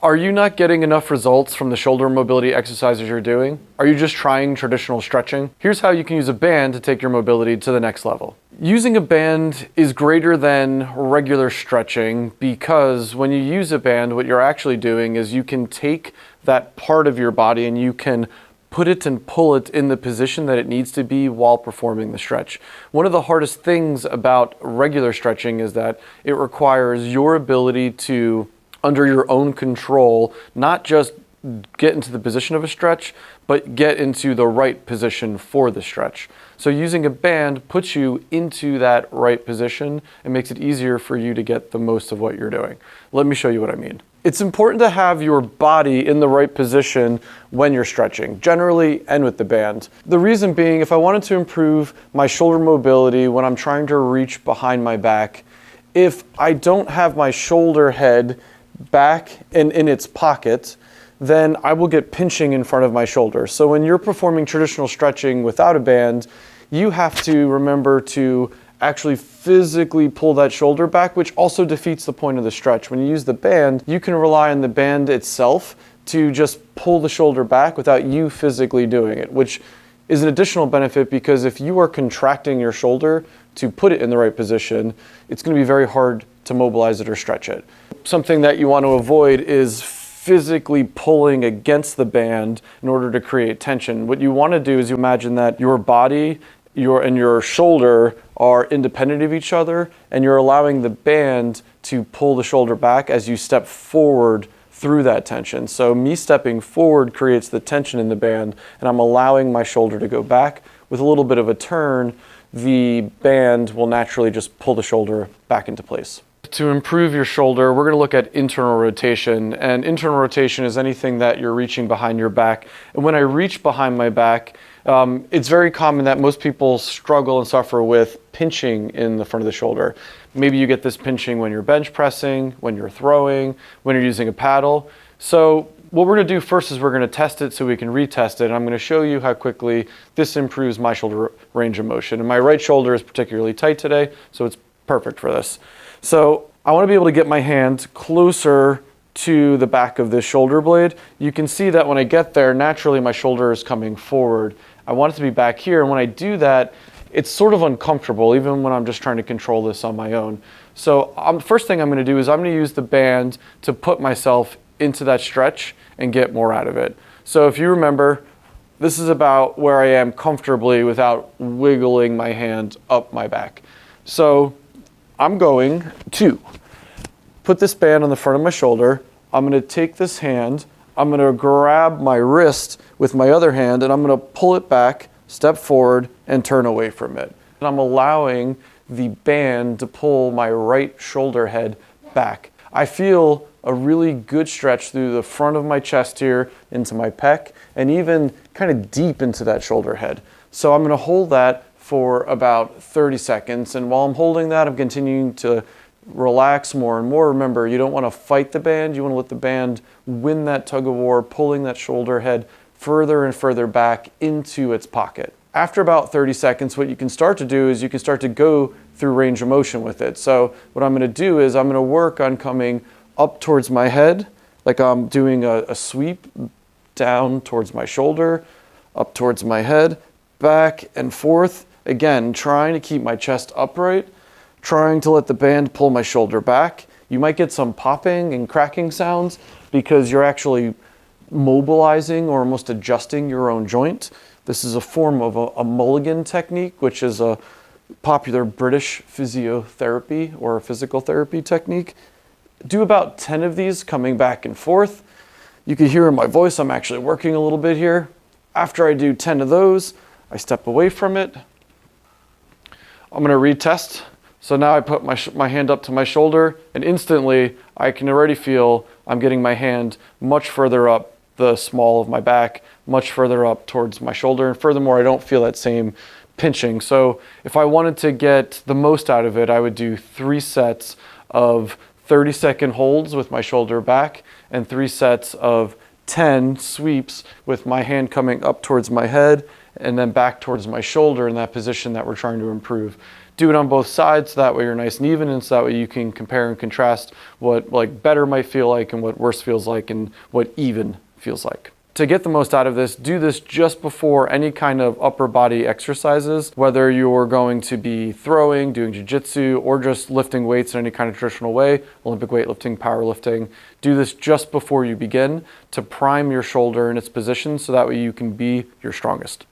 Are you not getting enough results from the shoulder mobility exercises you're doing? Are you just trying traditional stretching? Here's how you can use a band to take your mobility to the next level. Using a band is greater than regular stretching because when you use a band, what you're actually doing is you can take that part of your body and you can put it and pull it in the position that it needs to be while performing the stretch. One of the hardest things about regular stretching is that it requires your ability to, under your own control, not just get into the position of a stretch, but get into the right position for the stretch. So using a band puts you into that right position and makes it easier for you to get the most of what you're doing. Let me show you what I mean. It's important to have your body in the right position when you're stretching, generally and with the band. The reason being, if I wanted to improve my shoulder mobility when I'm trying to reach behind my back, if I don't have my shoulder head back and in its pocket, then I will get pinching in front of my shoulder. So when you're performing traditional stretching without a band, you have to remember to actually physically pull that shoulder back, which also defeats the point of the stretch. When you use the band, you can rely on the band itself to just pull the shoulder back without you physically doing it, which is an additional benefit because if you are contracting your shoulder to put it in the right position, it's going to be very hard to mobilize it or stretch it. Something that you want to avoid is physically pulling against the band in order to create tension. What you want to do is you imagine that your body and your shoulder are independent of each other, and you're allowing the band to pull the shoulder back as you step forward through that tension. So me stepping forward creates the tension in the band, and I'm allowing my shoulder to go back. With a little bit of a turn, the band will naturally just pull the shoulder back into place. To improve your shoulder, we're going to look at internal rotation. And internal rotation is anything that you're reaching behind your back. And when I reach behind my back, it's very common that most people struggle and suffer with pinching in the front of the shoulder. Maybe you get this pinching when you're bench pressing, when you're throwing, when you're using a paddle. So what we're going to do first is we're going to test it so we can retest it. And I'm going to show you how quickly this improves my shoulder range of motion. And my right shoulder is particularly tight today, so it's perfect for this. So I want to be able to get my hand closer to the back of this shoulder blade. You can see that when I get there, naturally my shoulder is coming forward. I want it to be back here, and when I do that, it's sort of uncomfortable, even when I'm just trying to control this on my own. So first thing I'm going to do is I'm going to use the band to put myself into that stretch and get more out of it. So if you remember, this is about where I am comfortably without wiggling my hand up my back. So I'm going to put this band on the front of my shoulder. I'm going to take this hand, I'm going to grab my wrist with my other hand, and I'm going to pull it back, step forward, and turn away from it. And I'm allowing the band to pull my right shoulder head back. I feel a really good stretch through the front of my chest here, into my pec, and even kind of deep into that shoulder head. So I'm going to hold that for about 30 seconds. And while I'm holding that, I'm continuing to relax more and more. Remember, you don't want to fight the band. You want to let the band win that tug of war, pulling that shoulder head further and further back into its pocket. After about 30 seconds, what you can start to do is you can start to go through range of motion with it. So what I'm going to do is I'm going to work on coming up towards my head, like I'm doing a sweep down towards my shoulder, up towards my head, back and forth. Again, trying to keep my chest upright, trying to let the band pull my shoulder back. You might get some popping and cracking sounds because you're actually mobilizing or almost adjusting your own joint. This is a form of a mulligan technique, which is a popular British physiotherapy or physical therapy technique. Do about 10 of these coming back and forth. You can hear in my voice I'm actually working a little bit here. After I do 10 of those, I step away from it. I'm going to retest. So now I put my hand up to my shoulder, and instantly I can already feel I'm getting my hand much further up the small of my back, much further up towards my shoulder. And furthermore, I don't feel that same pinching. So if I wanted to get the most out of it, I would do 3 sets of 30-second holds with my shoulder back and 3 sets of 10 sweeps with my hand coming up towards my head and then back towards my shoulder in that position that we're trying to improve. Do it on both sides so that way you're nice and even, and so that way you can compare and contrast what like better might feel like and what worse feels like and what even feels like. To get the most out of this, do this just before any kind of upper body exercises, whether you're going to be throwing, doing jiu-jitsu, or just lifting weights in any kind of traditional way, Olympic weightlifting, powerlifting. Do this just before you begin to prime your shoulder in its position so that way you can be your strongest.